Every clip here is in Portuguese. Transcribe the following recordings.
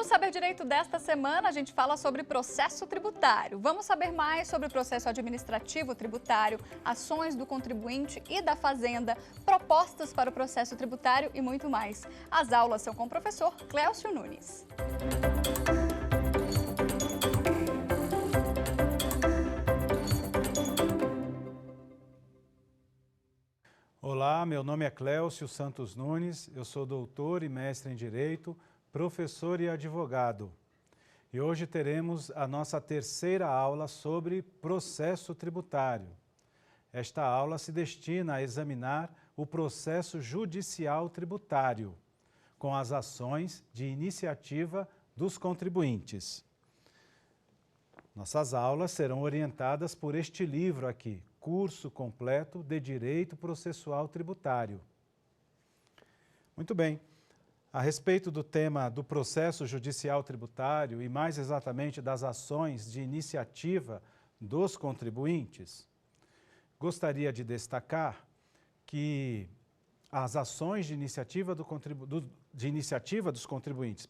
No Saber Direito desta semana, a gente fala sobre processo tributário. Vamos saber mais sobre o processo administrativo tributário, ações do contribuinte e da Fazenda, propostas para o processo tributário e muito mais. As aulas são com o professor Cléucio Nunes. Olá, meu nome é Cléucio Santos Nunes, eu sou doutor e mestre em Direito, professor e advogado. E hoje teremos a nossa terceira aula sobre processo tributário. Esta aula se destina a examinar o processo judicial tributário, com as ações de iniciativa dos contribuintes. Nossas aulas serão orientadas por este livro aqui, Curso Completo de Direito Processual Tributário. Muito bem, a respeito do tema do processo judicial tributário e mais exatamente das ações de iniciativa dos contribuintes, gostaria de destacar que as ações de iniciativa, dos contribuintes,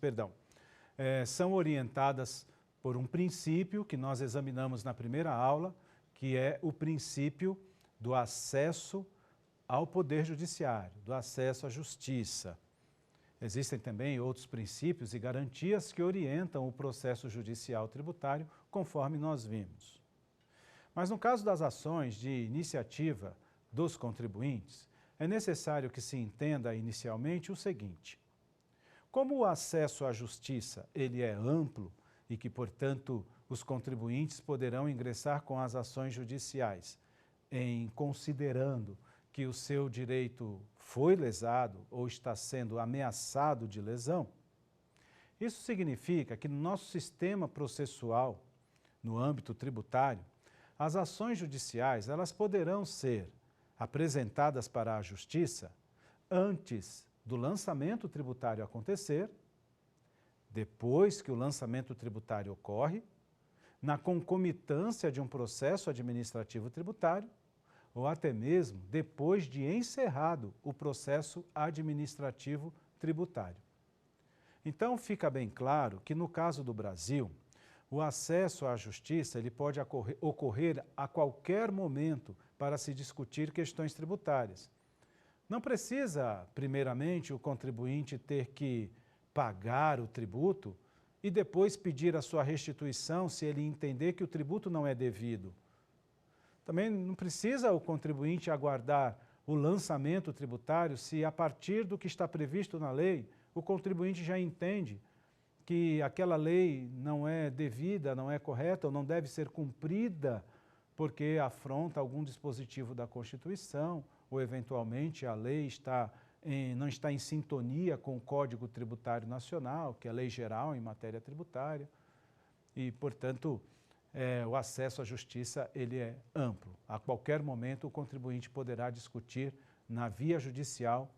são orientadas por um princípio que nós examinamos na primeira aula, que é o princípio do acesso ao Poder Judiciário, do acesso à Justiça. Existem também outros princípios e garantias que orientam o processo judicial tributário, conforme nós vimos. Mas no caso das ações de iniciativa dos contribuintes, é necessário que se entenda inicialmente o seguinte: como o acesso à Justiça ele é amplo e que, portanto, os contribuintes poderão ingressar com as ações judiciais, considerando que o seu direito foi lesado ou está sendo ameaçado de lesão, isso significa que no nosso sistema processual, no âmbito tributário, as ações judiciais elas poderão ser apresentadas para a Justiça antes do lançamento tributário acontecer, depois que o lançamento tributário ocorre, na concomitância de um processo administrativo tributário, ou até mesmo depois de encerrado o processo administrativo tributário. Então, fica bem claro que no caso do Brasil, o acesso à Justiça ele pode ocorrer a qualquer momento para se discutir questões tributárias. Não precisa, primeiramente, o contribuinte ter que pagar o tributo e depois pedir a sua restituição se ele entender que o tributo não é devido. Também não precisa o contribuinte aguardar o lançamento tributário se, a partir do que está previsto na lei, o contribuinte já entende que aquela lei não é devida, não é correta ou não deve ser cumprida porque afronta algum dispositivo da Constituição ou, eventualmente, a lei não está em sintonia com o Código Tributário Nacional, que é a lei geral em matéria tributária, e, portanto, o acesso à Justiça ele é amplo. A qualquer momento, o contribuinte poderá discutir na via judicial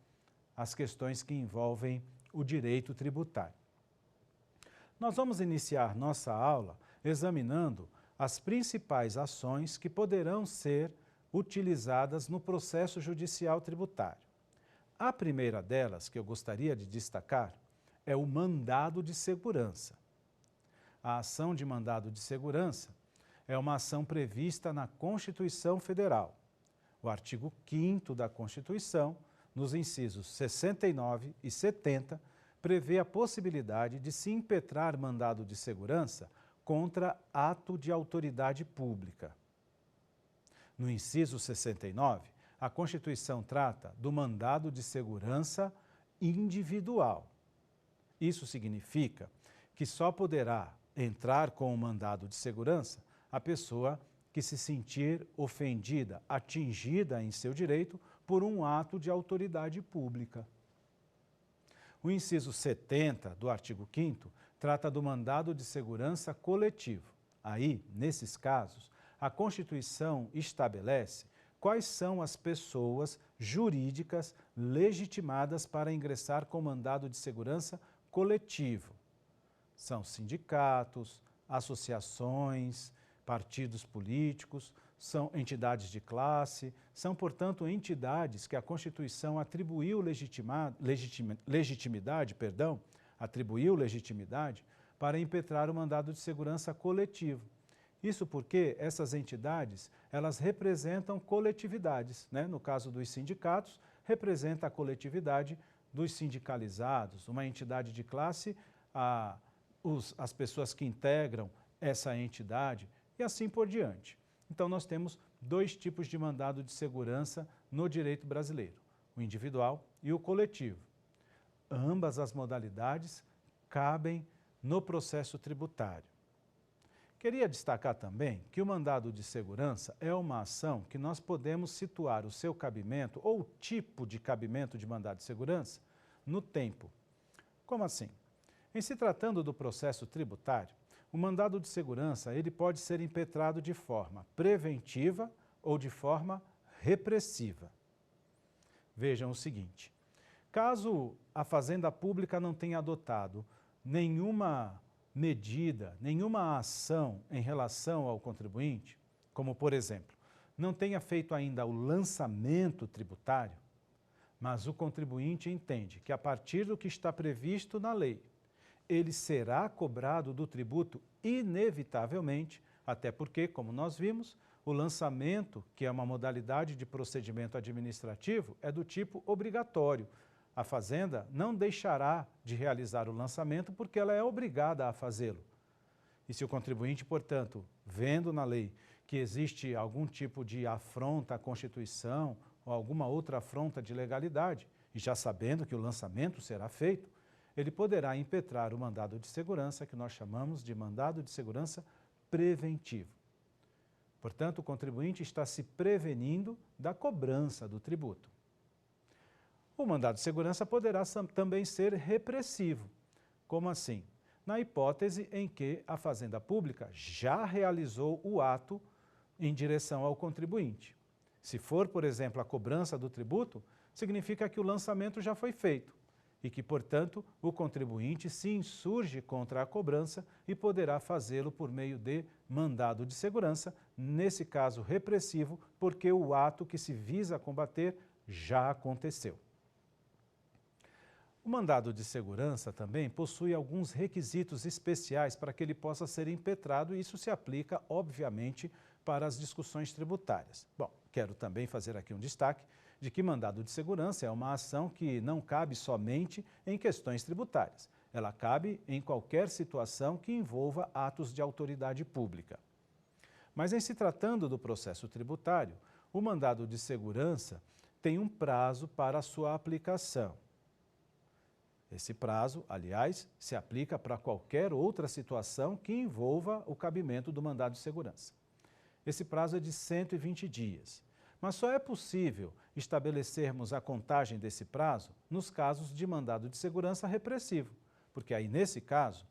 as questões que envolvem o direito tributário. Nós vamos iniciar nossa aula examinando as principais ações que poderão ser utilizadas no processo judicial tributário. A primeira delas, que eu gostaria de destacar, é o mandado de segurança. A ação de mandado de segurança é uma ação prevista na Constituição Federal. O artigo 5º da Constituição, nos incisos 69 e 70, prevê a possibilidade de se impetrar mandado de segurança contra ato de autoridade pública. No inciso 69, a Constituição trata do mandado de segurança individual. Isso significa que só poderá entrar com o mandado de segurança a pessoa que se sentir ofendida, atingida em seu direito por um ato de autoridade pública. O inciso 70 do artigo 5º trata do mandado de segurança coletivo. Aí, nesses casos, a Constituição estabelece quais são as pessoas jurídicas legitimadas para ingressar com mandado de segurança coletivo. São sindicatos, associações, partidos políticos, são entidades de classe, são, portanto, entidades que a Constituição atribuiu legitimidade atribuiu legitimidade para impetrar o mandado de segurança coletivo. Isso porque essas entidades, elas representam coletividades, né? No caso dos sindicatos, representa a coletividade dos sindicalizados, uma entidade de classe, as pessoas que integram essa entidade e assim por diante. Então, nós temos dois tipos de mandado de segurança no direito brasileiro, o individual e o coletivo. Ambas as modalidades cabem no processo tributário. Queria destacar também que o mandado de segurança é uma ação que nós podemos situar o seu cabimento ou o tipo de cabimento de mandado de segurança no tempo. Como assim? Em se tratando do processo tributário, o mandado de segurança ele pode ser impetrado de forma preventiva ou de forma repressiva. Vejam o seguinte, caso a Fazenda Pública não tenha adotado nenhuma medida, nenhuma ação em relação ao contribuinte, como por exemplo, não tenha feito ainda o lançamento tributário, mas o contribuinte entende que a partir do que está previsto na lei, ele será cobrado do tributo inevitavelmente, até porque, como nós vimos, o lançamento, que é uma modalidade de procedimento administrativo, é do tipo obrigatório. A Fazenda não deixará de realizar o lançamento porque ela é obrigada a fazê-lo. E se o contribuinte, portanto, vendo na lei que existe algum tipo de afronta à Constituição ou alguma outra afronta de legalidade, e já sabendo que o lançamento será feito, ele poderá impetrar o mandado de segurança, que nós chamamos de mandado de segurança preventivo. Portanto, o contribuinte está se prevenindo da cobrança do tributo. O mandado de segurança poderá também ser repressivo. Como assim? Na hipótese em que a Fazenda Pública já realizou o ato em direção ao contribuinte. Se for, por exemplo, a cobrança do tributo, significa que o lançamento já foi feito e que, portanto, o contribuinte se insurge contra a cobrança e poderá fazê-lo por meio de mandado de segurança, nesse caso repressivo, porque o ato que se visa combater já aconteceu. O mandado de segurança também possui alguns requisitos especiais para que ele possa ser impetrado e isso se aplica, obviamente, para as discussões tributárias. Bom, quero também fazer aqui um destaque de que mandado de segurança é uma ação que não cabe somente em questões tributárias. Ela cabe em qualquer situação que envolva atos de autoridade pública. Mas em se tratando do processo tributário, o mandado de segurança tem um prazo para a sua aplicação. Esse prazo, aliás, se aplica para qualquer outra situação que envolva o cabimento do mandado de segurança. Esse prazo é de 120 dias. Mas só é possível estabelecermos a contagem desse prazo nos casos de mandado de segurança repressivo, porque aí, nesse caso,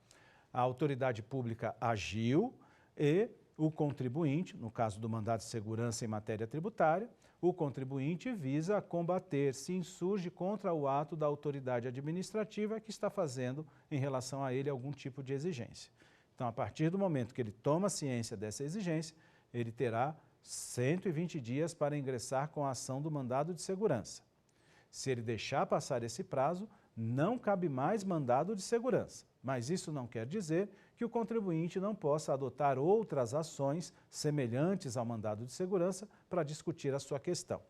a autoridade pública agiu e o contribuinte, no caso do mandado de segurança em matéria tributária, o contribuinte visa combater, se insurge contra o ato da autoridade administrativa que está fazendo em relação a ele algum tipo de exigência. Então, a partir do momento que ele toma ciência dessa exigência, ele terá 120 dias para ingressar com a ação do mandado de segurança. Se ele deixar passar esse prazo, não cabe mais mandado de segurança. Mas isso não quer dizer que o contribuinte não possa adotar outras ações semelhantes ao mandado de segurança para discutir a sua questão.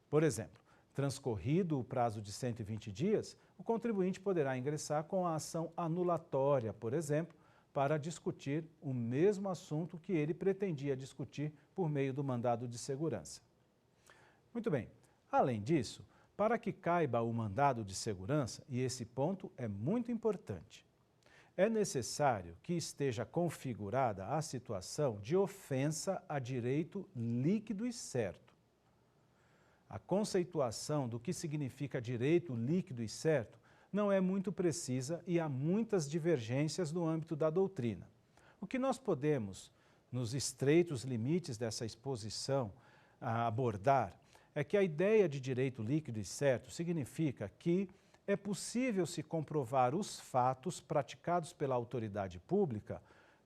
Por exemplo, transcorrido o prazo de 120 dias, o contribuinte poderá ingressar com a ação anulatória, por exemplo, para discutir o mesmo assunto que ele pretendia discutir por meio do mandado de segurança. Muito bem, além disso, para que caiba o mandado de segurança, e esse ponto é muito importante, é necessário que esteja configurada a situação de ofensa a direito líquido e certo. A conceituação do que significa direito líquido e certo não é muito precisa e há muitas divergências no âmbito da doutrina. O que nós podemos, nos estreitos limites dessa exposição, abordar é que a ideia de direito líquido e certo significa que é possível se comprovar os fatos praticados pela autoridade pública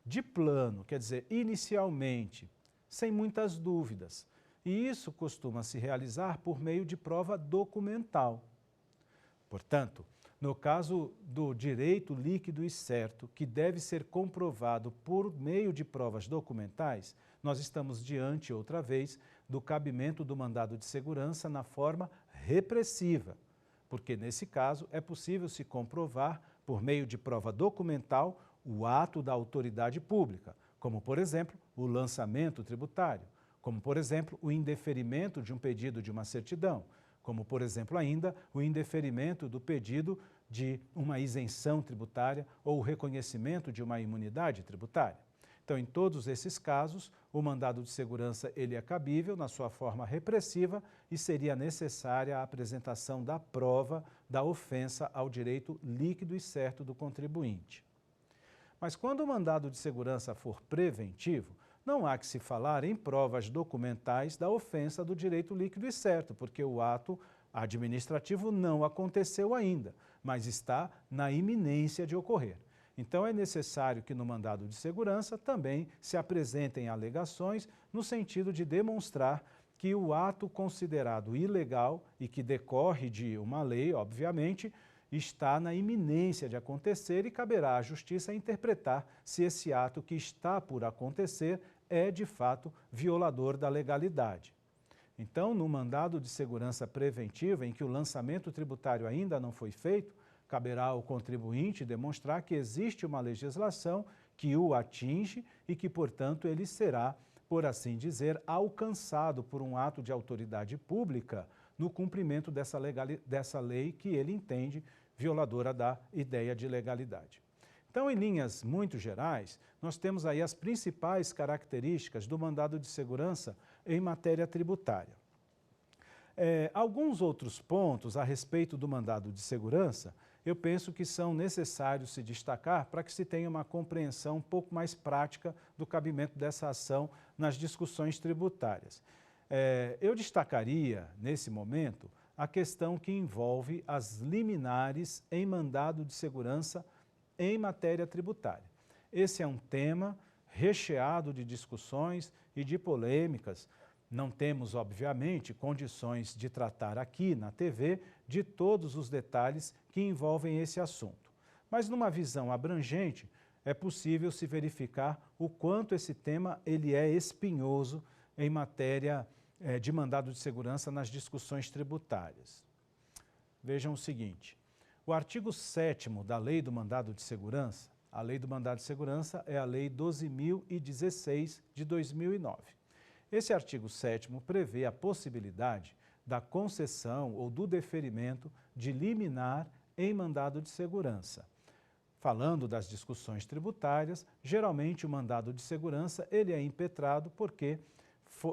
de plano, quer dizer, inicialmente, sem muitas dúvidas. E isso costuma se realizar por meio de prova documental. Portanto, No caso do direito líquido e certo, que deve ser comprovado por meio de provas documentais, nós estamos diante, outra vez, do cabimento do mandado de segurança na forma repressiva, porque, nesse caso, é possível se comprovar, por meio de prova documental, o ato da autoridade pública, como, por exemplo, o lançamento tributário, como, por exemplo, o indeferimento de um pedido de uma certidão, como, por exemplo, ainda o indeferimento do pedido de uma isenção tributária ou o reconhecimento de uma imunidade tributária. Então, em todos esses casos, o mandado de segurança ele é cabível na sua forma repressiva e seria necessária a apresentação da prova da ofensa ao direito líquido e certo do contribuinte. Mas quando o mandado de segurança for preventivo, não há que se falar em provas documentais da ofensa do direito líquido e certo, porque o ato administrativo não aconteceu ainda, mas está na iminência de ocorrer. Então, é necessário que no mandado de segurança também se apresentem alegações no sentido de demonstrar que o ato considerado ilegal e que decorre de uma lei, obviamente, está na iminência de acontecer e caberá à Justiça interpretar se esse ato que está por acontecer é, de fato, violador da legalidade. Então, no mandado de segurança preventiva, em que o lançamento tributário ainda não foi feito, caberá ao contribuinte demonstrar que existe uma legislação que o atinge e que, portanto, ele será, por assim dizer, alcançado por um ato de autoridade pública no cumprimento dessa lei que ele entende violadora da ideia de legalidade. Então, em linhas muito gerais, nós temos aí as principais características do mandado de segurança em matéria tributária. Alguns outros pontos a respeito do mandado de segurança, eu penso que são necessários se destacar para que se tenha uma compreensão um pouco mais prática do cabimento dessa ação nas discussões tributárias. Eu destacaria, nesse momento, a questão que envolve as liminares em mandado de segurança em matéria tributária. Esse é um tema recheado de discussões e de polêmicas. Não temos, obviamente, condições de tratar aqui na TV de todos os detalhes que envolvem esse assunto. Mas numa visão abrangente, é possível se verificar o quanto esse tema ele é espinhoso em matéria de mandado de segurança nas discussões tributárias. Vejam o seguinte, o artigo 7º da Lei do Mandado de Segurança, a Lei do Mandado de Segurança é a Lei 12.016 de 2009. Esse artigo 7º prevê a possibilidade da concessão ou do deferimento de liminar em mandado de segurança. Falando das discussões tributárias, geralmente o mandado de segurança ele é impetrado porque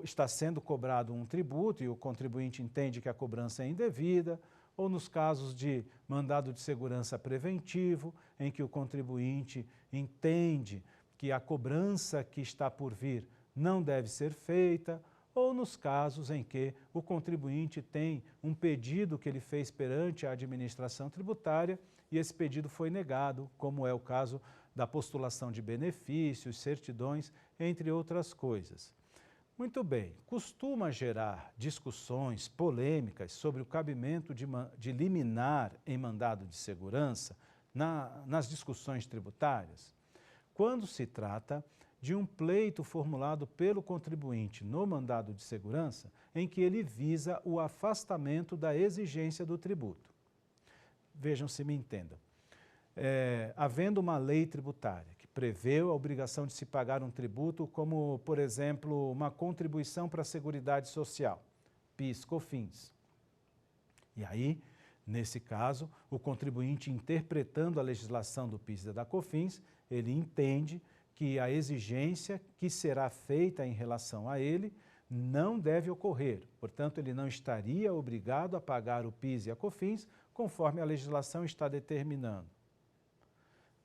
está sendo cobrado um tributo e o contribuinte entende que a cobrança é indevida, ou nos casos de mandado de segurança preventivo, em que o contribuinte entende que a cobrança que está por vir não deve ser feita, ou nos casos em que o contribuinte tem um pedido que ele fez perante a administração tributária e esse pedido foi negado, como é o caso da postulação de benefícios, certidões, entre outras coisas. Muito bem, costuma gerar discussões polêmicas sobre o cabimento de liminar em mandado de segurança nas discussões tributárias, quando se trata de um pleito formulado pelo contribuinte no mandado de segurança em que ele visa o afastamento da exigência do tributo. Vejam se me entendam. Havendo uma lei tributária que prevê a obrigação de se pagar um tributo como, por exemplo, uma contribuição para a Seguridade Social, PIS, COFINS. E aí, nesse caso, o contribuinte interpretando a legislação do PIS e da COFINS, ele entende que a exigência que será feita em relação a ele não deve ocorrer. Portanto, ele não estaria obrigado a pagar o PIS e a COFINS conforme a legislação está determinando.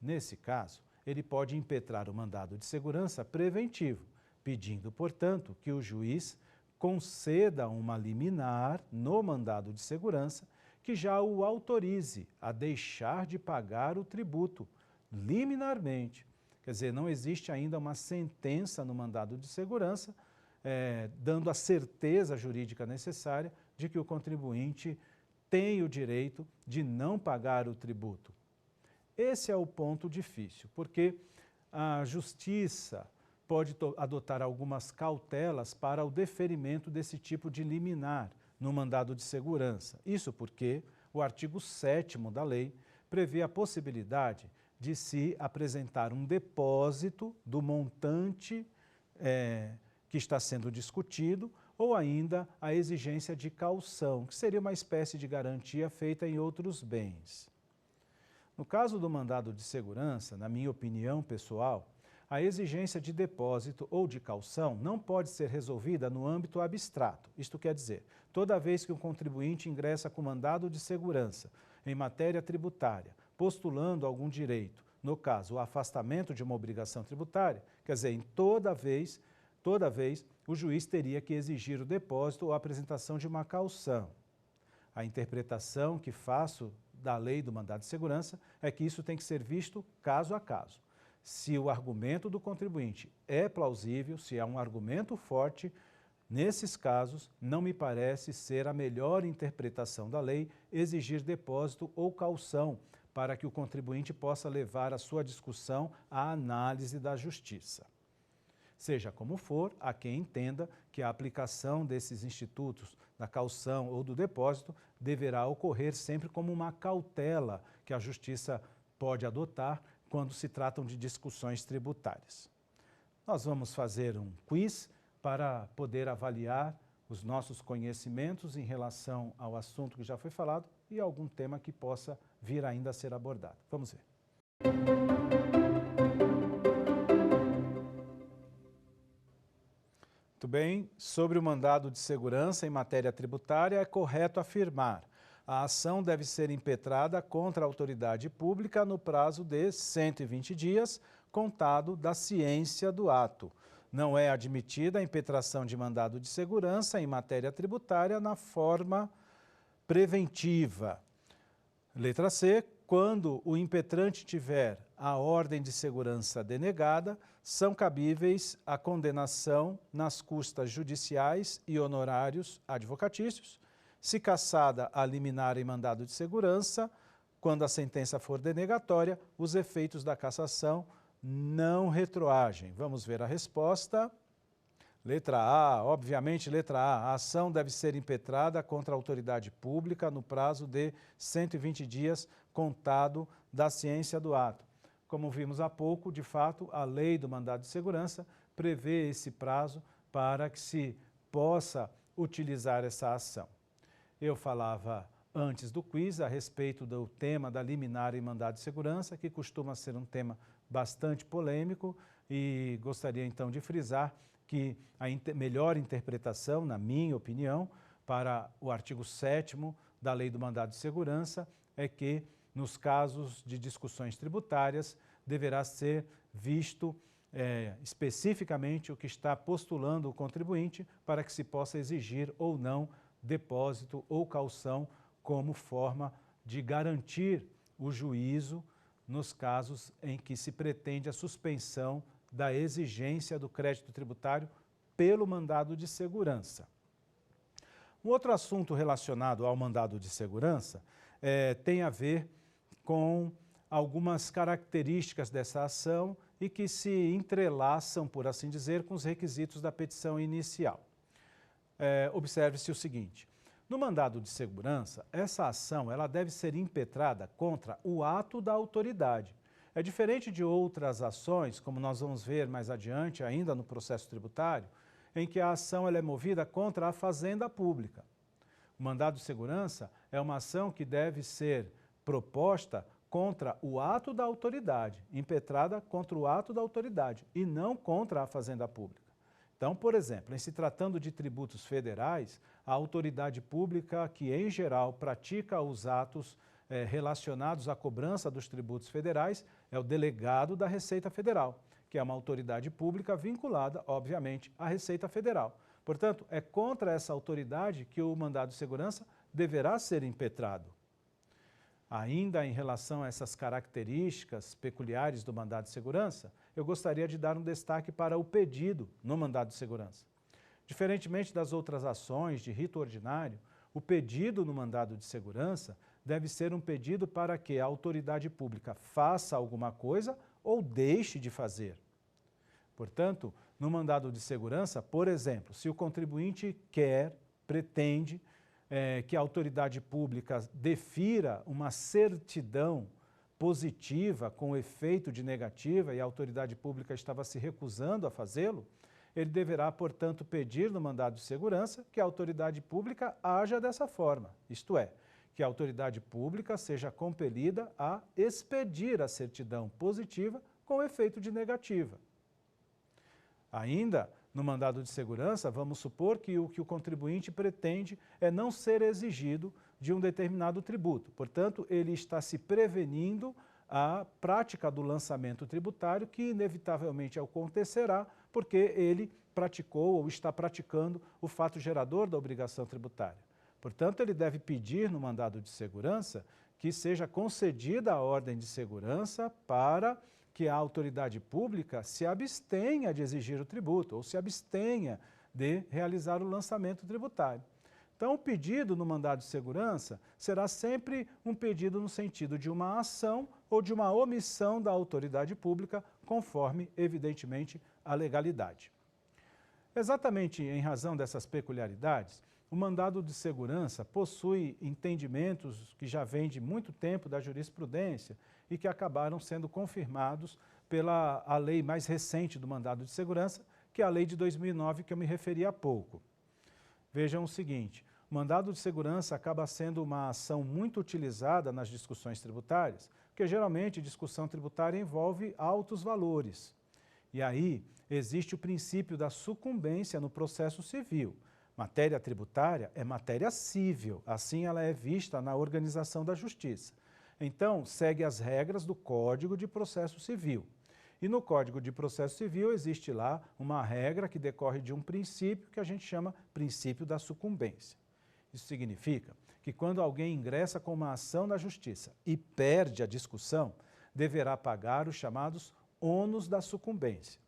Nesse caso, ele pode impetrar o mandado de segurança preventivo, pedindo, portanto, que o juiz conceda uma liminar no mandado de segurança que já o autorize a deixar de pagar o tributo liminarmente. Quer dizer, não existe ainda uma sentença no mandado de segurança dando a certeza jurídica necessária de que o contribuinte tem o direito de não pagar o tributo. Esse é o ponto difícil, porque a Justiça pode adotar algumas cautelas para o deferimento desse tipo de liminar no mandado de segurança. Isso porque o artigo 7º da lei prevê a possibilidade de se apresentar um depósito do montante que está sendo discutido ou ainda a exigência de caução, que seria uma espécie de garantia feita em outros bens. No caso do mandado de segurança, na minha opinião pessoal, a exigência de depósito ou de caução não pode ser resolvida no âmbito abstrato. Isto quer dizer, toda vez que um contribuinte ingressa com mandado de segurança em matéria tributária, postulando algum direito, no caso, o afastamento de uma obrigação tributária, quer dizer, em toda vez, o juiz teria que exigir o depósito ou a apresentação de uma caução. A interpretação que faço da lei do mandado de segurança é que isso tem que ser visto caso a caso. Se o argumento do contribuinte é plausível, se é um argumento forte, nesses casos, não me parece ser a melhor interpretação da lei exigir depósito ou caução para que o contribuinte possa levar a sua discussão à análise da Justiça. Seja como for, há quem entenda que a aplicação desses institutos da caução ou do depósito deverá ocorrer sempre como uma cautela que a Justiça pode adotar quando se tratam de discussões tributárias. Nós vamos fazer um quiz para poder avaliar os nossos conhecimentos em relação ao assunto que já foi falado e algum tema que possa vir ainda a ser abordado. Vamos ver. Muito bem, sobre o mandado de segurança em matéria tributária, é correto afirmar: a ação deve ser impetrada contra a autoridade pública no prazo de 120 dias, contado da ciência do ato. Não é admitida a impetração de mandado de segurança em matéria tributária na forma preventiva. Letra C. Quando o impetrante tiver a ordem de segurança denegada, são cabíveis a condenação nas custas judiciais e honorários advocatícios, se cassada a liminar em mandado de segurança, quando a sentença for denegatória, os efeitos da cassação não retroagem. Vamos ver a resposta. Letra A, obviamente, letra A, a ação deve ser impetrada contra a autoridade pública no prazo de 120 dias contado da ciência do ato. Como vimos há pouco, de fato, a lei do mandado de segurança prevê esse prazo para que se possa utilizar essa ação. Eu falava antes do quiz a respeito do tema da liminar em mandado de segurança, que costuma ser um tema bastante polêmico, e gostaria então de frisar que a melhor interpretação, na minha opinião, para o artigo 7º da Lei do Mandado de Segurança é que, nos casos de discussões tributárias, deverá ser visto especificamente o que está postulando o contribuinte para que se possa exigir ou não depósito ou caução como forma de garantir o juízo nos casos em que se pretende a suspensão da exigência do crédito tributário pelo mandado de segurança. Um outro assunto relacionado ao mandado de segurança tem a ver com algumas características dessa ação e que se entrelaçam, por assim dizer, com os requisitos da petição inicial. Observe-se o seguinte: no mandado de segurança, essa ação ela deve ser impetrada contra o ato da autoridade. É diferente de outras ações, como nós vamos ver mais adiante, ainda no processo tributário, em que a ação ela é movida contra a fazenda pública. O mandado de segurança é uma ação que deve ser proposta contra o ato da autoridade, impetrada contra o ato da autoridade e não contra a fazenda pública. Então, por exemplo, em se tratando de tributos federais, a autoridade pública que, em geral, pratica os atos relacionados à cobrança dos tributos federais é o delegado da Receita Federal, que é uma autoridade pública vinculada, obviamente, à Receita Federal. Portanto, é contra essa autoridade que o mandado de segurança deverá ser impetrado. Ainda em relação a essas características peculiares do mandado de segurança, eu gostaria de dar um destaque para o pedido no mandado de segurança. Diferentemente das outras ações de rito ordinário, O pedido no mandado de segurança deve ser um pedido para que a autoridade pública faça alguma coisa ou deixe de fazer. Portanto, no mandado de segurança, por exemplo, se o contribuinte pretende que a autoridade pública defira uma certidão positiva com efeito de negativa e a autoridade pública estava se recusando a fazê-lo, ele deverá, portanto, pedir no mandado de segurança que a autoridade pública haja dessa forma, isto é, que a autoridade pública seja compelida a expedir a certidão positiva com efeito de negativa. Ainda, no mandado de segurança, vamos supor que o contribuinte pretende é não ser exigido de um determinado tributo. Portanto, ele está se prevenindo a prática do lançamento tributário que inevitavelmente acontecerá porque ele praticou ou está praticando o fato gerador da obrigação tributária. Portanto, ele deve pedir no mandado de segurança que seja concedida a ordem de segurança para que a autoridade pública se abstenha de exigir o tributo ou se abstenha de realizar o lançamento tributário. Então, o pedido no mandado de segurança será sempre um pedido no sentido de uma ação ou de uma omissão da autoridade pública, conforme, evidentemente, a legalidade. Exatamente em razão dessas peculiaridades, o mandado de segurança possui entendimentos que já vêm de muito tempo da jurisprudência e que acabaram sendo confirmados pela lei mais recente do mandado de segurança, que é a lei de 2009, que eu me referi há pouco. Vejam o seguinte, o mandado de segurança acaba sendo uma ação muito utilizada nas discussões tributárias, porque geralmente discussão tributária envolve altos valores. E aí existe o princípio da sucumbência no processo civil. Matéria tributária é matéria cível, assim ela é vista na organização da justiça. Então, segue as regras do Código de Processo Civil. E no Código de Processo Civil existe lá uma regra que decorre de um princípio que a gente chama princípio da sucumbência. Isso significa que quando alguém ingressa com uma ação na justiça e perde a discussão, deverá pagar os chamados ônus da sucumbência.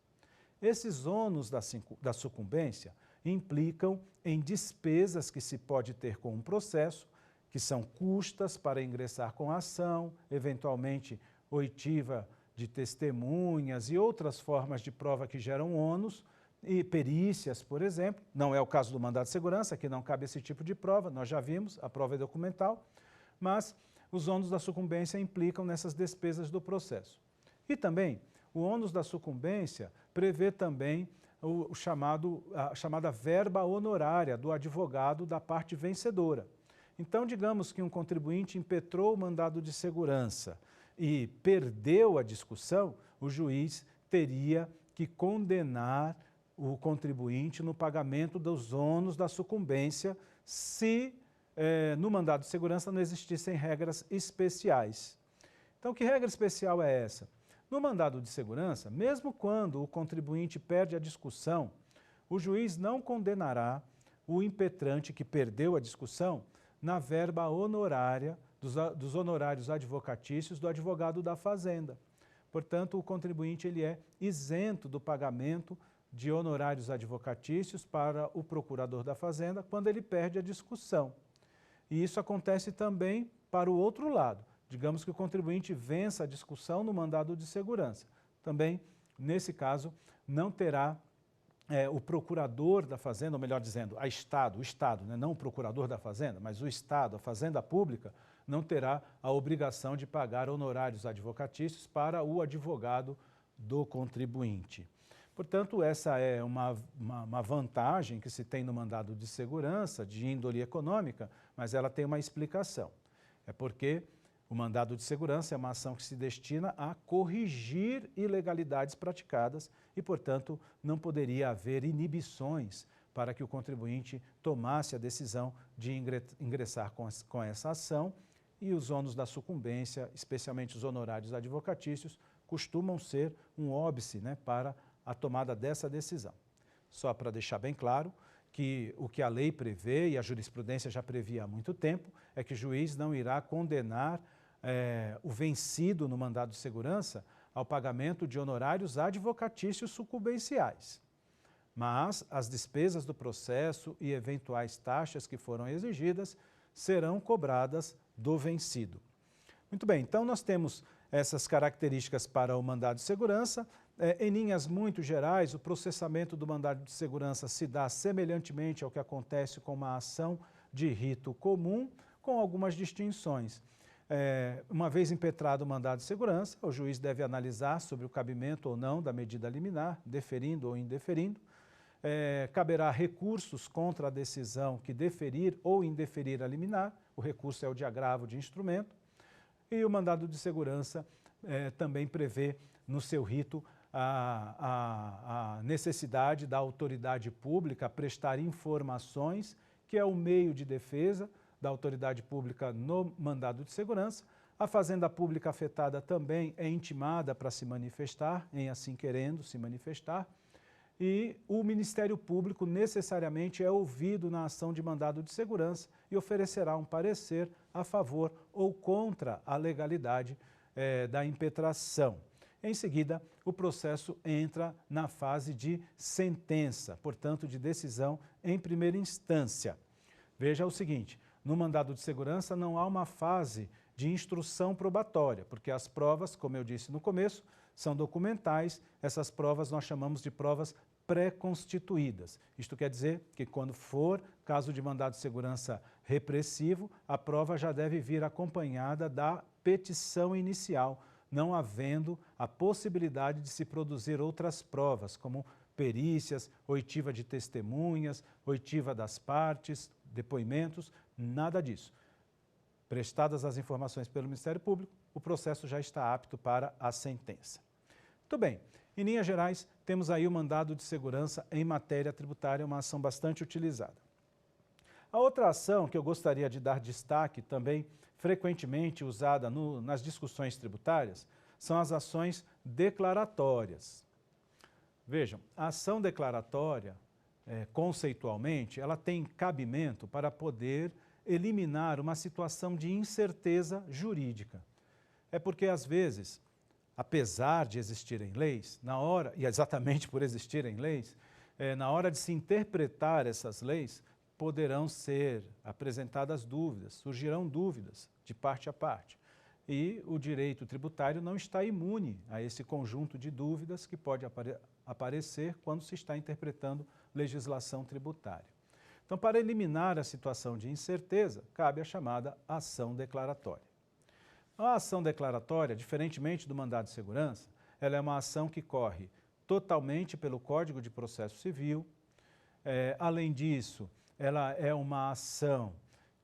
Esses ônus da sucumbência implicam em despesas que se pode ter com um processo, que são custas para ingressar com a ação, eventualmente oitiva de testemunhas e outras formas de prova que geram ônus, e perícias, por exemplo. Não é o caso do mandado de segurança, que não cabe esse tipo de prova, nós já vimos, a prova é documental, mas os ônus da sucumbência implicam nessas despesas do processo. E também, o ônus da sucumbência prevê também a chamada verba honorária do advogado da parte vencedora. Então, digamos que um contribuinte impetrou o mandado de segurança e perdeu a discussão, o juiz teria que condenar o contribuinte no pagamento dos ônus da sucumbência se no mandado de segurança não existissem regras especiais. Então, que regra especial é essa? No mandado de segurança, mesmo quando o contribuinte perde a discussão, o juiz não condenará o impetrante que perdeu a discussão na verba honorária dos honorários advocatícios do advogado da fazenda. Portanto, o contribuinte ele é isento do pagamento de honorários advocatícios para o procurador da fazenda quando ele perde a discussão. E isso acontece também para o outro lado. Digamos que o contribuinte vença a discussão no mandado de segurança. Também, nesse caso, não terá o procurador da fazenda, ou melhor dizendo, o Estado, né? Não o procurador da fazenda, mas o Estado, a fazenda pública, não terá a obrigação de pagar honorários advocatícios para o advogado do contribuinte. Portanto, essa é uma vantagem que se tem no mandado de segurança, de índole econômica, mas ela tem uma explicação. É porque o mandado de segurança é uma ação que se destina a corrigir ilegalidades praticadas e, portanto, não poderia haver inibições para que o contribuinte tomasse a decisão de ingressar com essa ação, e os ônus da sucumbência, especialmente os honorários advocatícios, costumam ser um óbice, né, para a tomada dessa decisão. Só para deixar bem claro que o que a lei prevê, e a jurisprudência já previa há muito tempo, é que o juiz não irá condenar o vencido no mandado de segurança ao pagamento de honorários advocatícios sucumbenciais. mas as despesas do processo e eventuais taxas que foram exigidas serão cobradas do vencido. Muito bem, então nós temos essas características para o mandado de segurança. Em linhas muito gerais, o processamento do mandado de segurança se dá semelhantemente ao que acontece com uma ação de rito comum, com algumas distinções. Uma vez impetrado o mandado de segurança, o juiz deve analisar sobre o cabimento ou não da medida liminar, deferindo ou indeferindo. Caberá recursos contra a decisão que deferir ou indeferir a liminar, o recurso é o de agravo de instrumento, e o mandado de segurança também prevê no seu rito a necessidade da autoridade pública prestar informações, que é o meio de defesa da autoridade pública no mandado de segurança. A fazenda pública afetada também é intimada para se manifestar, em assim querendo se manifestar, e o Ministério Público necessariamente é ouvido na ação de mandado de segurança e oferecerá um parecer a favor ou contra a legalidade da impetração. Em seguida, o processo entra na fase de sentença, portanto, de decisão em primeira instância. Veja o seguinte, no mandado de segurança não há uma fase de instrução probatória, porque as provas, como eu disse no começo, são documentais. Essas provas nós chamamos de provas pré-constituídas. Isto quer dizer que quando for caso de mandado de segurança repressivo, a prova já deve vir acompanhada da petição inicial, não havendo a possibilidade de se produzir outras provas, como perícias, oitiva de testemunhas, oitiva das partes, depoimentos, nada disso. Prestadas as informações pelo Ministério Público, o processo já está apto para a sentença. Muito bem, em linhas gerais, temos aí o mandado de segurança em matéria tributária, uma ação bastante utilizada. A outra ação que eu gostaria de dar destaque, também frequentemente usada nas discussões tributárias, são as ações declaratórias. Vejam, a ação declaratória, conceitualmente, ela tem cabimento para poder eliminar uma situação de incerteza jurídica. É porque, às vezes, apesar de existirem leis, e exatamente por existirem leis, na hora de se interpretar essas leis, poderão ser apresentadas dúvidas, surgirão dúvidas de parte a parte. E o direito tributário não está imune a esse conjunto de dúvidas que pode aparecer quando se está interpretando legislação tributária. Então, para eliminar a situação de incerteza, cabe a chamada ação declaratória. A ação declaratória, diferentemente do mandado de segurança, ela é uma ação que corre totalmente pelo Código de Processo Civil. Além disso, ela é uma ação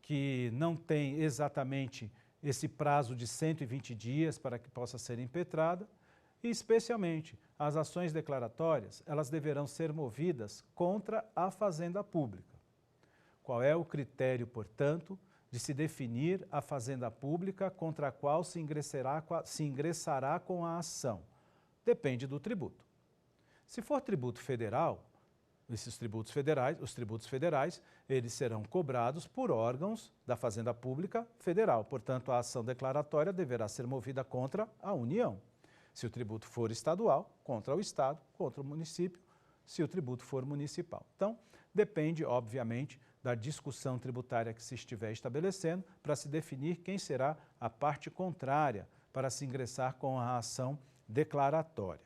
que não tem exatamente esse prazo de 120 dias para que possa ser impetrada, e especialmente as ações declaratórias, elas deverão ser movidas contra a fazenda pública. Qual é o critério, portanto, de se definir a fazenda pública contra a qual se ingressará com a ação? Depende do tributo. Se for tributo federal, os tributos federais, eles serão cobrados por órgãos da Fazenda Pública Federal. Portanto, a ação declaratória deverá ser movida contra a União. Se o tributo for estadual, contra o Estado, contra o município, se o tributo for municipal. Então, depende, obviamente, da discussão tributária que se estiver estabelecendo para se definir quem será a parte contrária para se ingressar com a ação declaratória.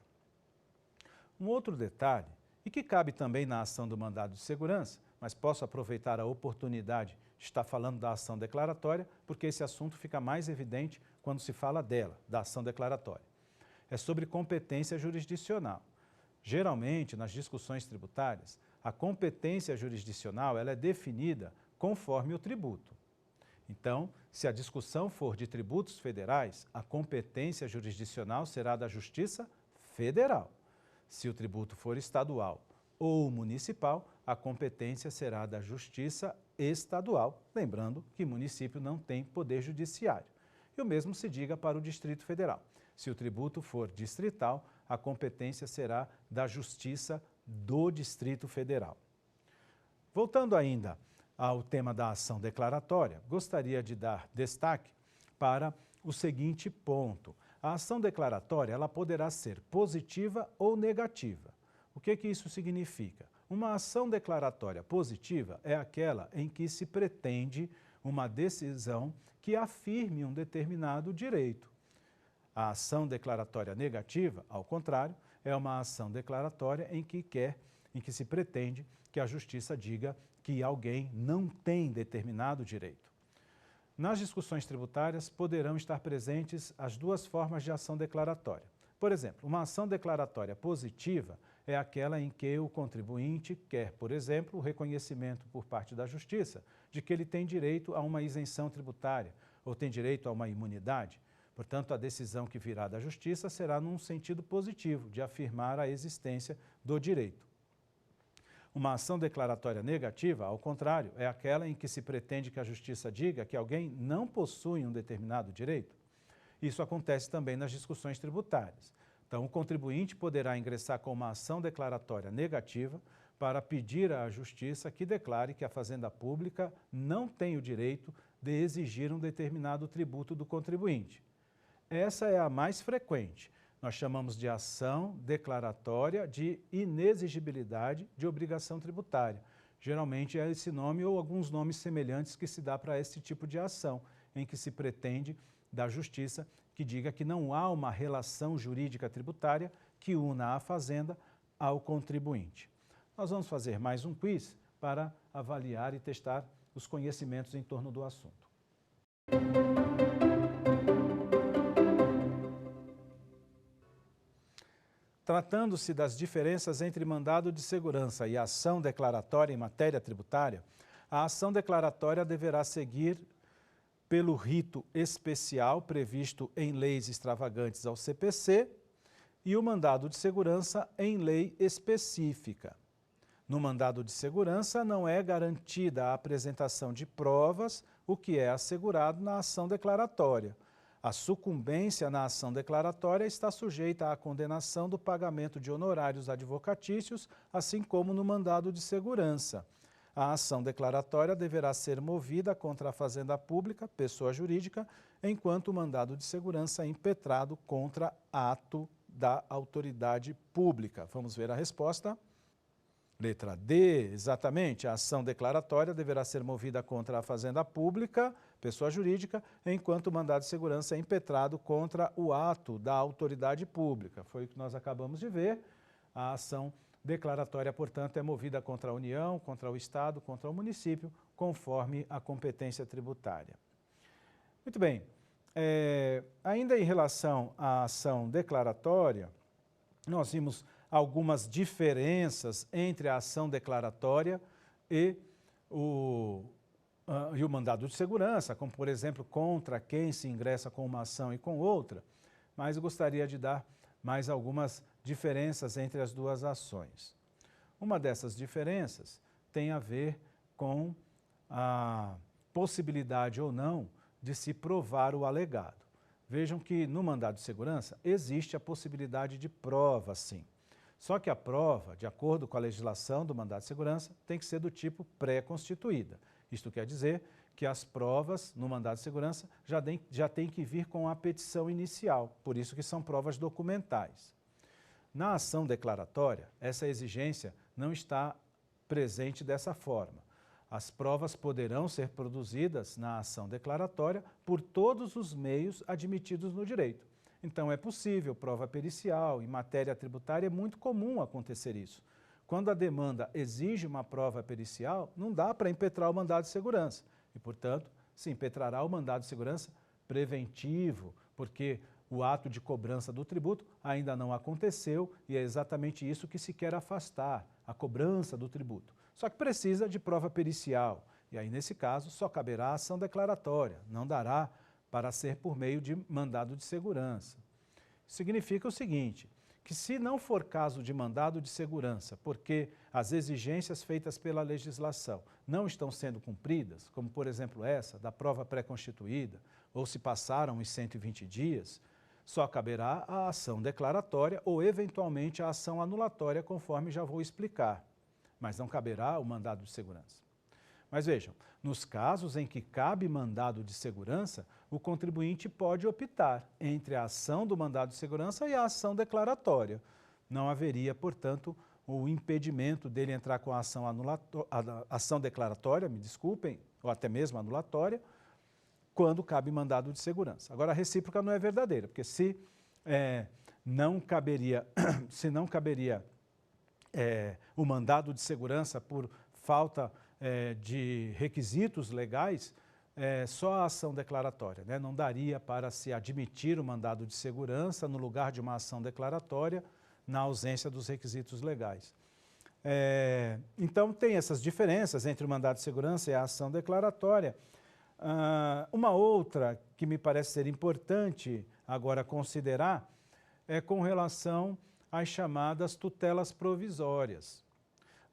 Um outro detalhe, e que cabe também na ação do mandado de segurança, mas posso aproveitar a oportunidade de estar falando da ação declaratória, porque esse assunto fica mais evidente quando se fala dela, da ação declaratória. É sobre competência jurisdicional. Geralmente, nas discussões tributárias, a competência jurisdicional ela é definida conforme o tributo. Então, se a discussão for de tributos federais, a competência jurisdicional será da Justiça Federal. Se o tributo for estadual ou municipal, a competência será da Justiça Estadual, lembrando que município não tem poder judiciário. E o mesmo se diga para o Distrito Federal. Se o tributo for distrital, a competência será da Justiça do Distrito Federal. Voltando ainda ao tema da ação declaratória, gostaria de dar destaque para o seguinte ponto. A ação declaratória ela poderá ser positiva ou negativa. O que isso significa? Uma ação declaratória positiva é aquela em que se pretende uma decisão que afirme um determinado direito. A ação declaratória negativa, ao contrário, é uma ação declaratória em que se pretende que a justiça diga que alguém não tem determinado direito. Nas discussões tributárias poderão estar presentes as duas formas de ação declaratória. Por exemplo, uma ação declaratória positiva é aquela em que o contribuinte quer, por exemplo, o reconhecimento por parte da Justiça de que ele tem direito a uma isenção tributária ou tem direito a uma imunidade. Portanto, a decisão que virá da Justiça será num sentido positivo, de afirmar a existência do direito. Uma ação declaratória negativa, ao contrário, é aquela em que se pretende que a Justiça diga que alguém não possui um determinado direito. Isso acontece também nas discussões tributárias. Então, o contribuinte poderá ingressar com uma ação declaratória negativa para pedir à Justiça que declare que a Fazenda Pública não tem o direito de exigir um determinado tributo do contribuinte. Essa é a mais frequente. Nós chamamos de ação declaratória de inexigibilidade de obrigação tributária. Geralmente é esse nome ou alguns nomes semelhantes que se dá para esse tipo de ação, em que se pretende da Justiça que diga que não há uma relação jurídica tributária que una a Fazenda ao contribuinte. Nós vamos fazer mais um quiz para avaliar e testar os conhecimentos em torno do assunto. Tratando-se das diferenças entre mandado de segurança e ação declaratória em matéria tributária, a ação declaratória deverá seguir pelo rito especial previsto em leis extravagantes ao CPC e o mandado de segurança em lei específica. No mandado de segurança não é garantida a apresentação de provas, o que é assegurado na ação declaratória. A sucumbência na ação declaratória está sujeita à condenação do pagamento de honorários advocatícios, assim como no mandado de segurança. A ação declaratória deverá ser movida contra a Fazenda Pública, pessoa jurídica, enquanto o mandado de segurança é impetrado contra ato da autoridade pública. Vamos ver a resposta. Letra D, exatamente, a ação declaratória deverá ser movida contra a Fazenda Pública, pessoa jurídica, enquanto o mandado de segurança é impetrado contra o ato da autoridade pública. Foi o que nós acabamos de ver. A ação declaratória, portanto, é movida contra a União, contra o Estado, contra o município, conforme a competência tributária. Muito bem. Ainda em relação à ação declaratória, nós vimos algumas diferenças entre a ação declaratória e o mandado de segurança, como, por exemplo, contra quem se ingressa com uma ação e com outra, mas eu gostaria de dar mais algumas diferenças entre as duas ações. Uma dessas diferenças tem a ver com a possibilidade ou não de se provar o alegado. Vejam que no mandado de segurança existe a possibilidade de prova, sim. Só que a prova, de acordo com a legislação do mandado de segurança, tem que ser do tipo pré-constituída. Isto quer dizer que as provas no mandado de segurança já têm que vir com a petição inicial, por isso que são provas documentais. Na ação declaratória, essa exigência não está presente dessa forma. As provas poderão ser produzidas na ação declaratória por todos os meios admitidos no direito. Então, é possível prova pericial, em matéria tributária é muito comum acontecer isso. Quando a demanda exige uma prova pericial, não dá para impetrar o mandado de segurança. E, portanto, se impetrará o mandado de segurança preventivo, porque o ato de cobrança do tributo ainda não aconteceu e é exatamente isso que se quer afastar, a cobrança do tributo. Só que precisa de prova pericial e aí, nesse caso, só caberá a ação declaratória, não dará para ser por meio de mandado de segurança. Significa o seguinte, que se não for caso de mandado de segurança, porque as exigências feitas pela legislação não estão sendo cumpridas, como por exemplo essa, da prova pré-constituída, ou se passaram os 120 dias, só caberá a ação declaratória ou eventualmente a ação anulatória, conforme já vou explicar, mas não caberá o mandado de segurança. Mas vejam, nos casos em que cabe mandado de segurança, o contribuinte pode optar entre a ação do mandado de segurança e a ação declaratória. Não haveria, portanto, o impedimento dele entrar com a ação declaratória, me desculpem, ou até mesmo anulatória, quando cabe mandado de segurança. Agora, a recíproca não é verdadeira, porque se não caberia o mandado de segurança por falta de requisitos legais, só a ação declaratória, né? Não daria para se admitir o mandado de segurança no lugar de uma ação declaratória na ausência dos requisitos legais. Então, tem essas diferenças entre o mandado de segurança e a ação declaratória. Uma outra que me parece ser importante agora considerar é com relação às chamadas tutelas provisórias.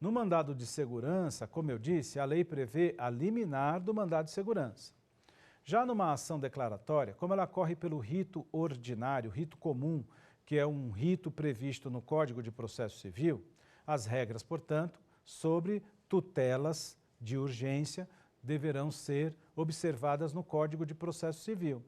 No mandado de segurança, como eu disse, a lei prevê a liminar do mandado de segurança. Já numa ação declaratória, como ela corre pelo rito ordinário, rito comum, que é um rito previsto no Código de Processo Civil, as regras, portanto, sobre tutelas de urgência deverão ser observadas no Código de Processo Civil.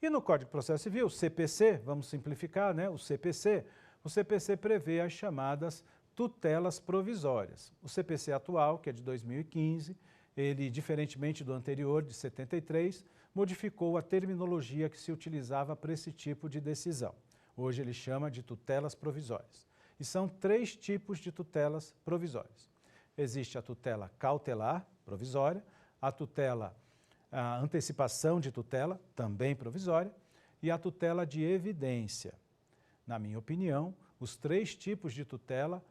E no Código de Processo Civil, o CPC, vamos simplificar, né? O CPC prevê as chamadas tutelas provisórias. O CPC atual, que é de 2015, ele, diferentemente do anterior, de 73, modificou a terminologia que se utilizava para esse tipo de decisão. Hoje ele chama de tutelas provisórias. E são 3 tipos de tutelas provisórias. Existe a tutela cautelar, provisória, a antecipação de tutela, também provisória, e a tutela de evidência. Na minha opinião, os 3 tipos de tutela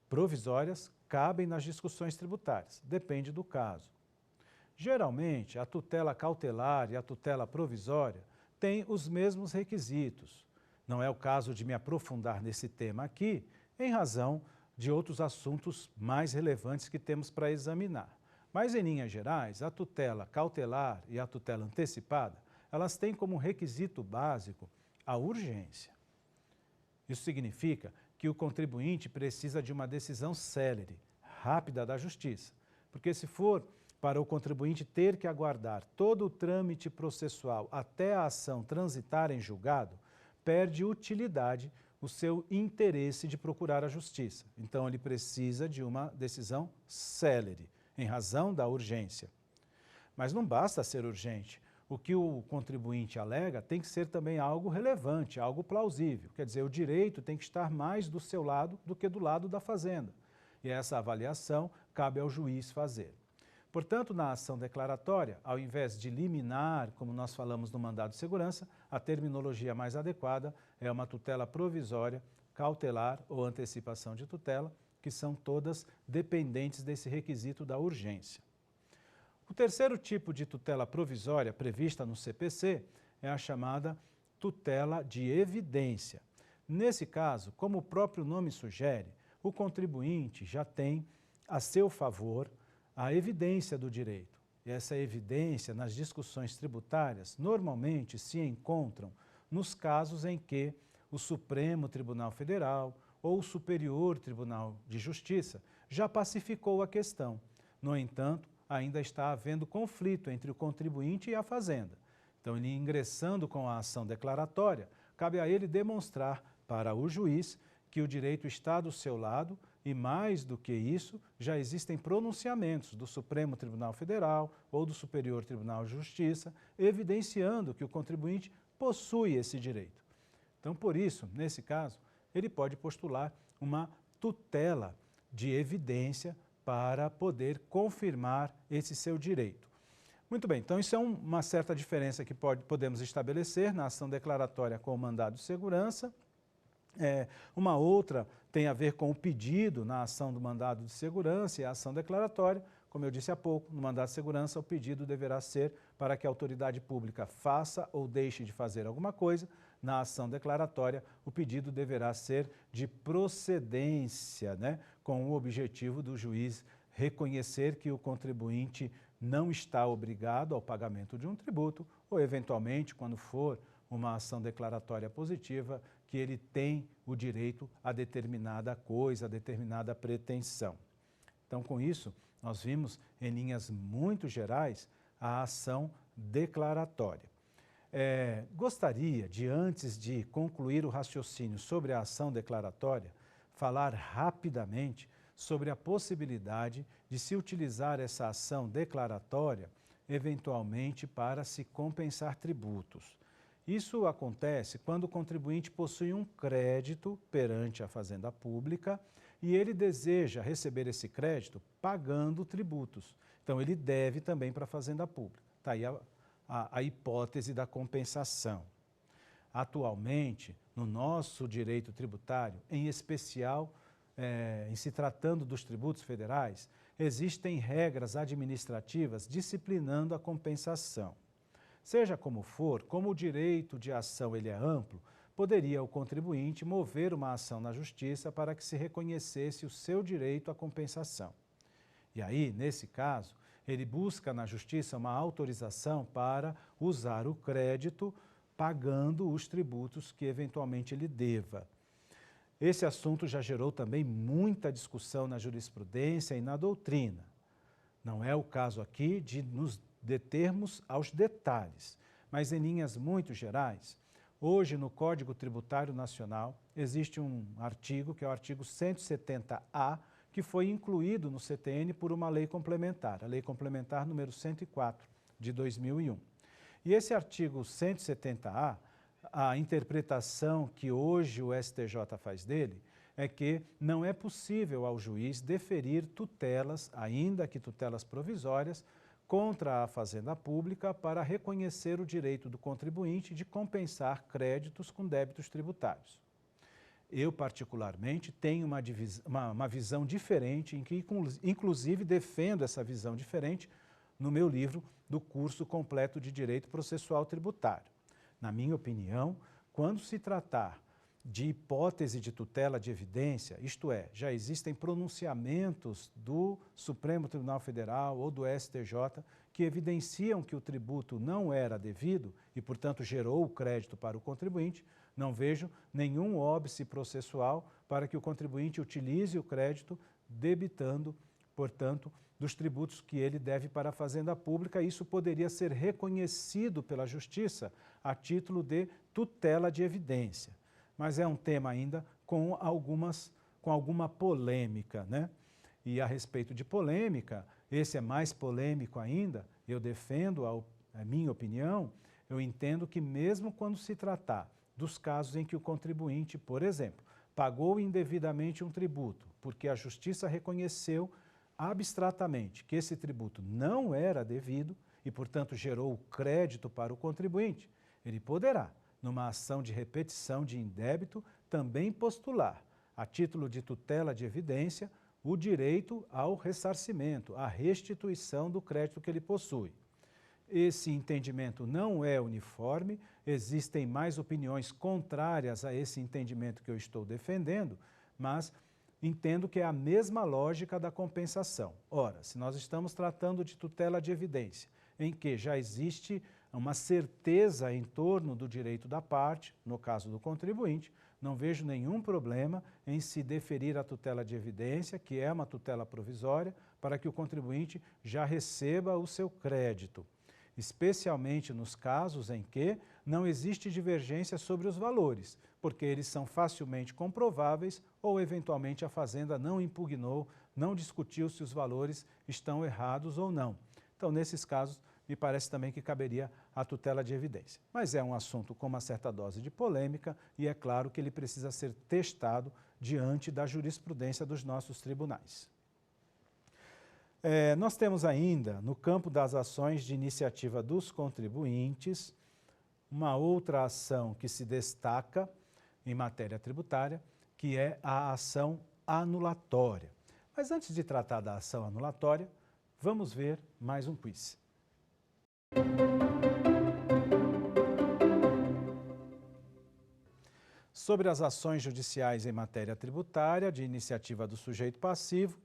provisórias cabem nas discussões tributárias, depende do caso. Geralmente, a tutela cautelar e a tutela provisória têm os mesmos requisitos. Não é o caso de me aprofundar nesse tema aqui, em razão de outros assuntos mais relevantes que temos para examinar. Mas, em linhas gerais, a tutela cautelar e a tutela antecipada, elas têm como requisito básico a urgência. Isso significa que o contribuinte precisa de uma decisão célere, rápida da Justiça, porque se for para o contribuinte ter que aguardar todo o trâmite processual até a ação transitar em julgado, perde utilidade o seu interesse de procurar a Justiça. Então, ele precisa de uma decisão célere, em razão da urgência. Mas não basta ser urgente. O que o contribuinte alega tem que ser também algo relevante, algo plausível. Quer dizer, o direito tem que estar mais do seu lado do que do lado da fazenda. E essa avaliação cabe ao juiz fazer. Portanto, na ação declaratória, ao invés de liminar, como nós falamos no mandado de segurança, a terminologia mais adequada é uma tutela provisória, cautelar ou antecipação de tutela, que são todas dependentes desse requisito da urgência. O terceiro tipo de tutela provisória prevista no CPC é a chamada tutela de evidência. Nesse caso, como o próprio nome sugere, o contribuinte já tem a seu favor a evidência do direito. E essa evidência, nas discussões tributárias, normalmente se encontram nos casos em que o Supremo Tribunal Federal ou o Superior Tribunal de Justiça já pacificou a questão. No entanto, ainda está havendo conflito entre o contribuinte e a fazenda. Então, ele ingressando com a ação declaratória, cabe a ele demonstrar para o juiz que o direito está do seu lado e, mais do que isso, já existem pronunciamentos do Supremo Tribunal Federal ou do Superior Tribunal de Justiça, evidenciando que o contribuinte possui esse direito. Então, por isso, nesse caso, ele pode postular uma tutela de evidência para poder confirmar esse seu direito. Muito bem, então isso é uma certa diferença que podemos estabelecer na ação declaratória com o mandado de segurança. Uma outra tem a ver com o pedido na ação do mandado de segurança e a ação declaratória. Como eu disse há pouco, no mandado de segurança, o pedido deverá ser para que a autoridade pública faça ou deixe de fazer alguma coisa. Na ação declaratória, o pedido deverá ser de procedência, né, com o objetivo do juiz reconhecer que o contribuinte não está obrigado ao pagamento de um tributo ou, eventualmente, quando for uma ação declaratória positiva, que ele tem o direito a determinada coisa, a determinada pretensão. Então, com isso, nós vimos, em linhas muito gerais, a ação declaratória. Gostaria de, antes de concluir o raciocínio sobre a ação declaratória, falar rapidamente sobre a possibilidade de se utilizar essa ação declaratória, eventualmente para se compensar tributos. Isso acontece quando o contribuinte possui um crédito perante a Fazenda Pública e ele deseja receber esse crédito pagando tributos. Então, ele deve também para a Fazenda Pública. Está aí a hipótese da compensação. Atualmente, no nosso direito tributário, em especial em se tratando dos tributos federais, existem regras administrativas disciplinando a compensação. Seja como for, como o direito de ação ele é amplo, poderia o contribuinte mover uma ação na Justiça para que se reconhecesse o seu direito à compensação. E aí, nesse caso, ele busca na Justiça uma autorização para usar o crédito pagando os tributos que eventualmente ele deva. Esse assunto já gerou também muita discussão na jurisprudência e na doutrina. Não é o caso aqui de nos determos aos detalhes, mas em linhas muito gerais, hoje no Código Tributário Nacional existe um artigo, que é o artigo 170-A, que foi incluído no CTN por uma lei complementar, a Lei Complementar número 104, de 2001. E esse artigo 170-A, a interpretação que hoje o STJ faz dele, é que não é possível ao juiz deferir tutelas, ainda que tutelas provisórias, contra a Fazenda Pública para reconhecer o direito do contribuinte de compensar créditos com débitos tributários. Eu, particularmente, tenho uma visão diferente, em que, inclusive, defendo essa visão diferente no meu livro do curso completo de Direito Processual Tributário. Na minha opinião, quando se tratar de hipótese de tutela de evidência, isto é, já existem pronunciamentos do Supremo Tribunal Federal ou do STJ que evidenciam que o tributo não era devido e, portanto, gerou o crédito para o contribuinte, não vejo nenhum óbice processual para que o contribuinte utilize o crédito debitando, portanto, dos tributos que ele deve para a Fazenda Pública. Isso poderia ser reconhecido pela Justiça a título de tutela de evidência. Mas é um tema ainda com alguma polêmica, né? E a respeito de polêmica, esse é mais polêmico ainda, eu defendo a minha opinião, eu entendo que mesmo quando se tratar dos casos em que o contribuinte, por exemplo, pagou indevidamente um tributo, porque a Justiça reconheceu abstratamente que esse tributo não era devido e, portanto, gerou o crédito para o contribuinte, ele poderá, numa ação de repetição de indébito, também postular, a título de tutela de evidência, o direito ao ressarcimento, à restituição do crédito que ele possui. Esse entendimento não é uniforme, existem mais opiniões contrárias a esse entendimento que eu estou defendendo, mas entendo que é a mesma lógica da compensação. Ora, se nós estamos tratando de tutela de evidência, em que já existe uma certeza em torno do direito da parte, no caso do contribuinte, não vejo nenhum problema em se deferir a tutela de evidência, que é uma tutela provisória, para que o contribuinte já receba o seu crédito, especialmente nos casos em que não existe divergência sobre os valores, porque eles são facilmente comprováveis ou, eventualmente, a Fazenda não impugnou, não discutiu se os valores estão errados ou não. Então, nesses casos, me parece também que caberia a tutela de evidência. Mas é um assunto com uma certa dose de polêmica e é claro que ele precisa ser testado diante da jurisprudência dos nossos tribunais. Nós temos ainda, no campo das ações de iniciativa dos contribuintes, uma outra ação que se destaca em matéria tributária, que é a ação anulatória. Mas antes de tratar da ação anulatória, vamos ver mais um quiz. Sobre as ações judiciais em matéria tributária de iniciativa do sujeito passivo,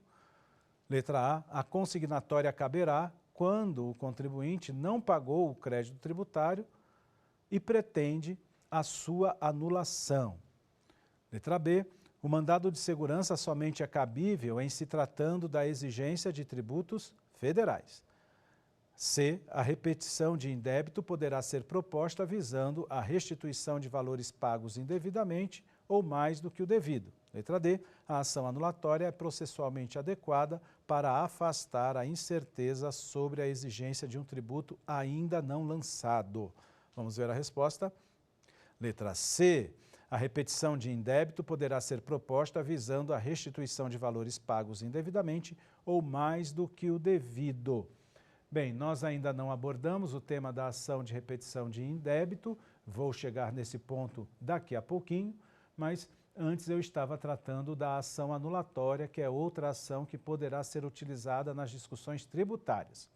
letra A consignatória caberá quando o contribuinte não pagou o crédito tributário e pretende a sua anulação. Letra B, o mandado de segurança somente é cabível em se tratando da exigência de tributos federais. C, a repetição de indébito poderá ser proposta visando a restituição de valores pagos indevidamente ou mais do que o devido. Letra D, a ação anulatória é processualmente adequada para afastar a incerteza sobre a exigência de um tributo ainda não lançado. Vamos ver a resposta? Letra C, a repetição de indébito poderá ser proposta visando a restituição de valores pagos indevidamente ou mais do que o devido. Bem, nós ainda não abordamos o tema da ação de repetição de indébito, vou chegar nesse ponto daqui a pouquinho, mas antes eu estava tratando da ação anulatória, que é outra ação que poderá ser utilizada nas discussões tributárias.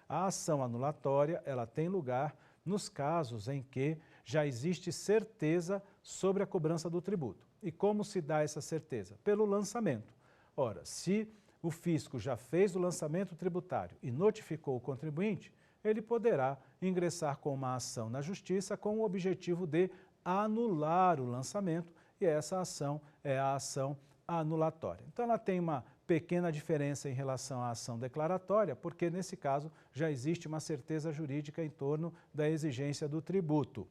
A ação anulatória, ela tem lugar nos casos em que já existe certeza sobre a cobrança do tributo. E como se dá essa certeza? Pelo lançamento. Ora, se o fisco já fez o lançamento tributário e notificou o contribuinte, ele poderá ingressar com uma ação na Justiça com o objetivo de anular o lançamento, e essa ação é a ação anulatória. Então ela tem uma pequena diferença em relação à ação declaratória, porque nesse caso já existe uma certeza jurídica em torno da exigência do tributo.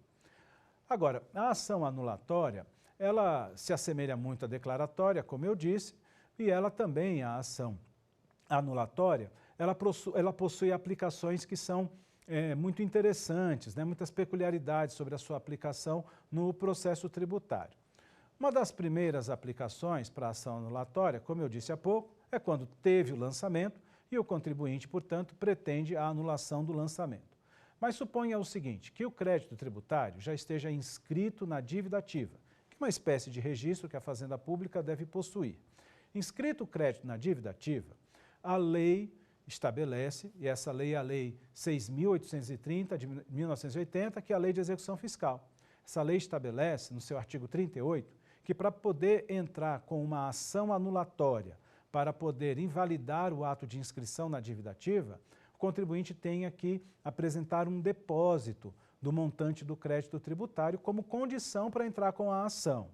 Agora, a ação anulatória, ela se assemelha muito à declaratória, como eu disse, e ela também, a ação anulatória, ela possui aplicações que são muito interessantes, né? Muitas peculiaridades sobre a sua aplicação no processo tributário. Uma das primeiras aplicações para a ação anulatória, como eu disse há pouco, é quando teve o lançamento e o contribuinte, portanto, pretende a anulação do lançamento. Mas suponha o seguinte, que o crédito tributário já esteja inscrito na dívida ativa, que é uma espécie de registro que a Fazenda Pública deve possuir. Inscrito o crédito na dívida ativa, a lei estabelece, e essa lei é a Lei 6.830 de 1980, que é a Lei de Execução Fiscal. Essa lei estabelece, no seu artigo 38, que para poder entrar com uma ação anulatória, para poder invalidar o ato de inscrição na dívida ativa, o contribuinte tenha que apresentar um depósito do montante do crédito tributário como condição para entrar com a ação.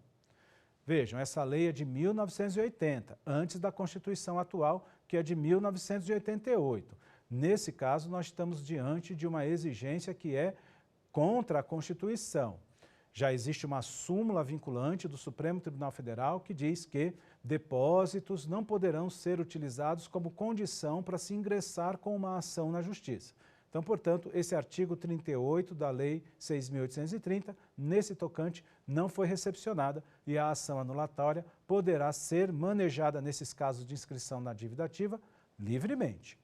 Vejam, essa lei é de 1980, antes da Constituição atual, que é de 1988. Nesse caso, nós estamos diante de uma exigência que é contra a Constituição. Já existe uma súmula vinculante do Supremo Tribunal Federal que diz que depósitos não poderão ser utilizados como condição para se ingressar com uma ação na Justiça. Então, portanto, esse artigo 38 da Lei 6.830, nesse tocante, não foi recepcionada e a ação anulatória poderá ser manejada nesses casos de inscrição na dívida ativa livremente.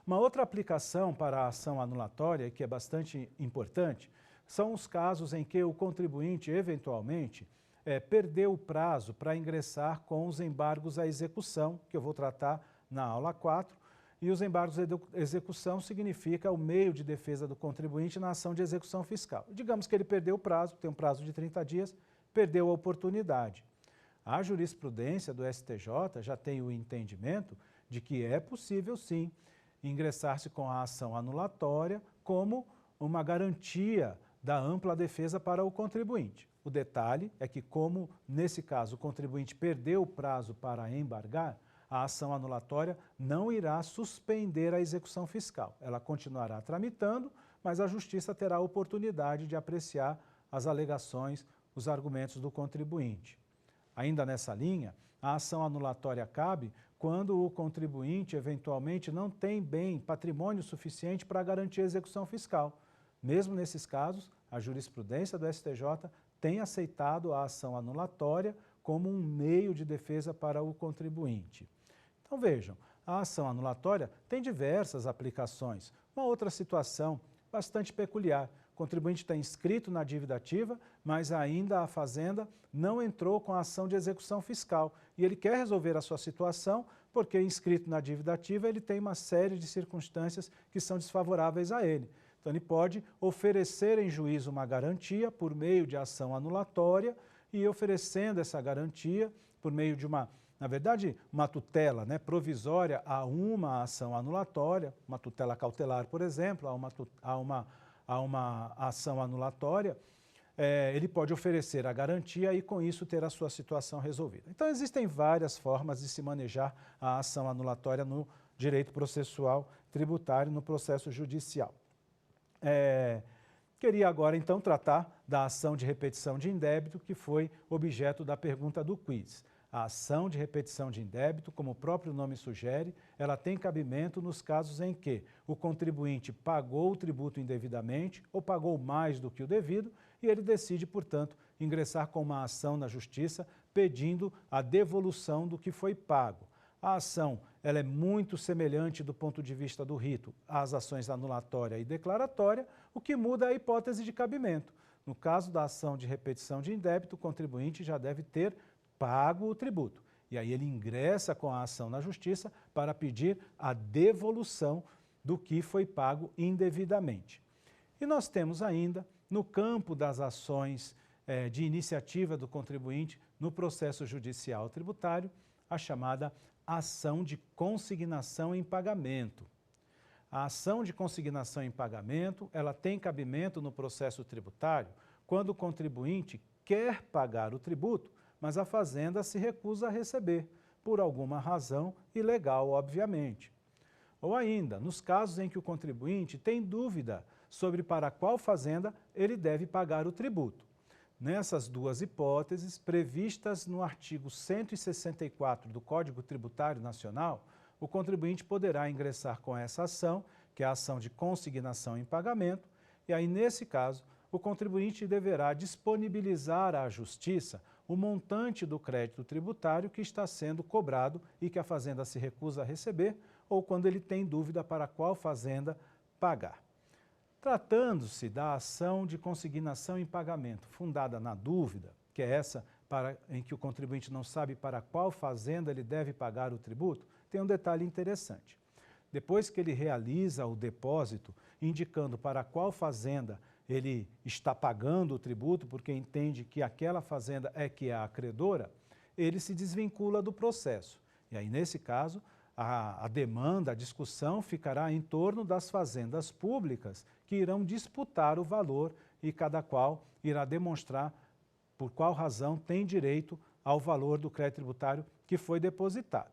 Uma outra aplicação para a ação anulatória, que é bastante importante, são os casos em que o contribuinte, eventualmente, perdeu o prazo para ingressar com os embargos à execução, que eu vou tratar na aula 4, e os embargos de execução significa o meio de defesa do contribuinte na ação de execução fiscal. Digamos que ele perdeu o prazo, tem um prazo de 30 dias, perdeu a oportunidade. A jurisprudência do STJ já tem o entendimento de que é possível, sim, ingressar-se com a ação anulatória como uma garantia da ampla defesa para o contribuinte. O detalhe é que, como nesse caso o contribuinte perdeu o prazo para embargar, a ação anulatória não irá suspender a execução fiscal. Ela continuará tramitando, mas a Justiça terá a oportunidade de apreciar as alegações, os argumentos do contribuinte. Ainda nessa linha, a ação anulatória cabe quando o contribuinte, eventualmente, não tem bem, patrimônio suficiente para garantir a execução fiscal. Mesmo nesses casos, a jurisprudência do STJ tem aceitado a ação anulatória como um meio de defesa para o contribuinte. Então vejam, a ação anulatória tem diversas aplicações. Uma outra situação bastante peculiar, o contribuinte está inscrito na dívida ativa, mas ainda a Fazenda não entrou com a ação de execução fiscal e ele quer resolver a sua situação porque inscrito na dívida ativa ele tem uma série de circunstâncias que são desfavoráveis a ele. Então ele pode oferecer em juízo uma garantia por meio de ação anulatória e oferecendo essa garantia por meio de uma tutela, né, provisória a uma ação anulatória, uma tutela cautelar, por exemplo, a uma ação anulatória, ele pode oferecer a garantia e, com isso, ter a sua situação resolvida. Então, existem várias formas de se manejar a ação anulatória no direito processual tributário, no processo judicial. Queria agora, então, tratar da ação de repetição de indébito, que foi objeto da pergunta do quiz. A ação de repetição de indébito, como o próprio nome sugere, ela tem cabimento nos casos em que o contribuinte pagou o tributo indevidamente ou pagou mais do que o devido e ele decide, portanto, ingressar com uma ação na Justiça pedindo a devolução do que foi pago. A ação ela é muito semelhante do ponto de vista do rito às ações anulatória e declaratória, o que muda é a hipótese de cabimento. No caso da ação de repetição de indébito, o contribuinte já deve ter pago o tributo. E aí ele ingressa com a ação na Justiça para pedir a devolução do que foi pago indevidamente. E nós temos ainda, no campo das ações de iniciativa do contribuinte no processo judicial tributário, a chamada ação de consignação em pagamento. A ação de consignação em pagamento, ela tem cabimento no processo tributário quando o contribuinte quer pagar o tributo, mas a Fazenda se recusa a receber, por alguma razão ilegal, obviamente. Ou ainda, nos casos em que o contribuinte tem dúvida sobre para qual fazenda ele deve pagar o tributo. Nessas duas hipóteses, previstas no artigo 164 do Código Tributário Nacional, o contribuinte poderá ingressar com essa ação, que é a ação de consignação em pagamento, e aí, nesse caso, o contribuinte deverá disponibilizar à Justiça o montante do crédito tributário que está sendo cobrado e que a Fazenda se recusa a receber, ou quando ele tem dúvida para qual fazenda pagar. Tratando-se da ação de consignação em pagamento fundada na dúvida, que é essa em que o contribuinte não sabe para qual fazenda ele deve pagar o tributo, tem um detalhe interessante. Depois que ele realiza o depósito, indicando para qual fazenda ele está pagando o tributo, porque entende que aquela fazenda é que é a acreedora, ele se desvincula do processo. E aí, nesse caso, a demanda, a discussão ficará em torno das fazendas públicas que irão disputar o valor e cada qual irá demonstrar por qual razão tem direito ao valor do crédito tributário que foi depositado.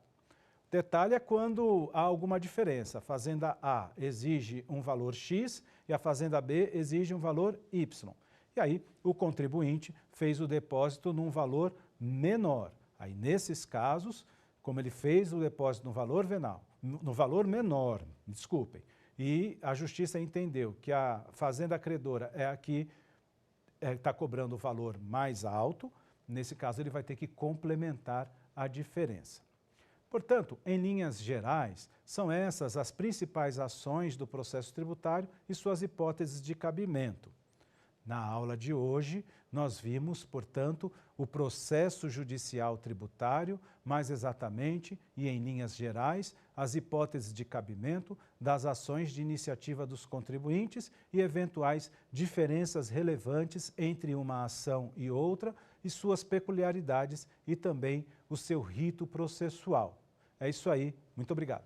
Detalhe é quando há alguma diferença. A fazenda A exige um valor X e a fazenda B exige um valor Y. E aí o contribuinte fez o depósito num valor menor. Aí nesses casos, como ele fez o depósito no valor menor, desculpem, e a Justiça entendeu que a fazenda credora é a que está cobrando o valor mais alto, nesse caso ele vai ter que complementar a diferença. Portanto, em linhas gerais, são essas as principais ações do processo tributário e suas hipóteses de cabimento. Na aula de hoje, nós vimos, portanto, o processo judicial tributário, mais exatamente e em linhas gerais, as hipóteses de cabimento das ações de iniciativa dos contribuintes e eventuais diferenças relevantes entre uma ação e outra e suas peculiaridades e também o seu rito processual. É isso aí, muito obrigado.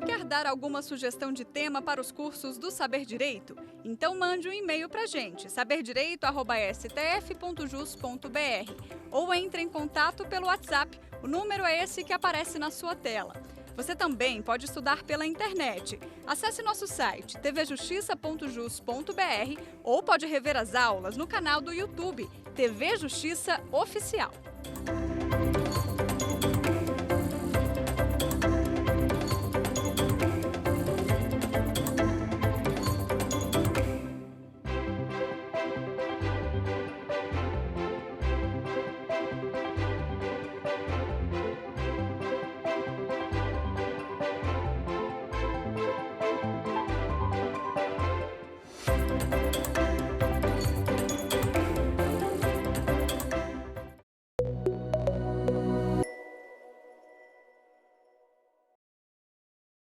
Quer dar alguma sugestão de tema para os cursos do Saber Direito? Então mande um e-mail para a gente, saberdireito@stf.jus.br, ou entre em contato pelo WhatsApp, o número é esse que aparece na sua tela. Você também pode estudar pela internet. Acesse nosso site tvjustiça.jus.br ou pode rever as aulas no canal do YouTube TV Justiça Oficial.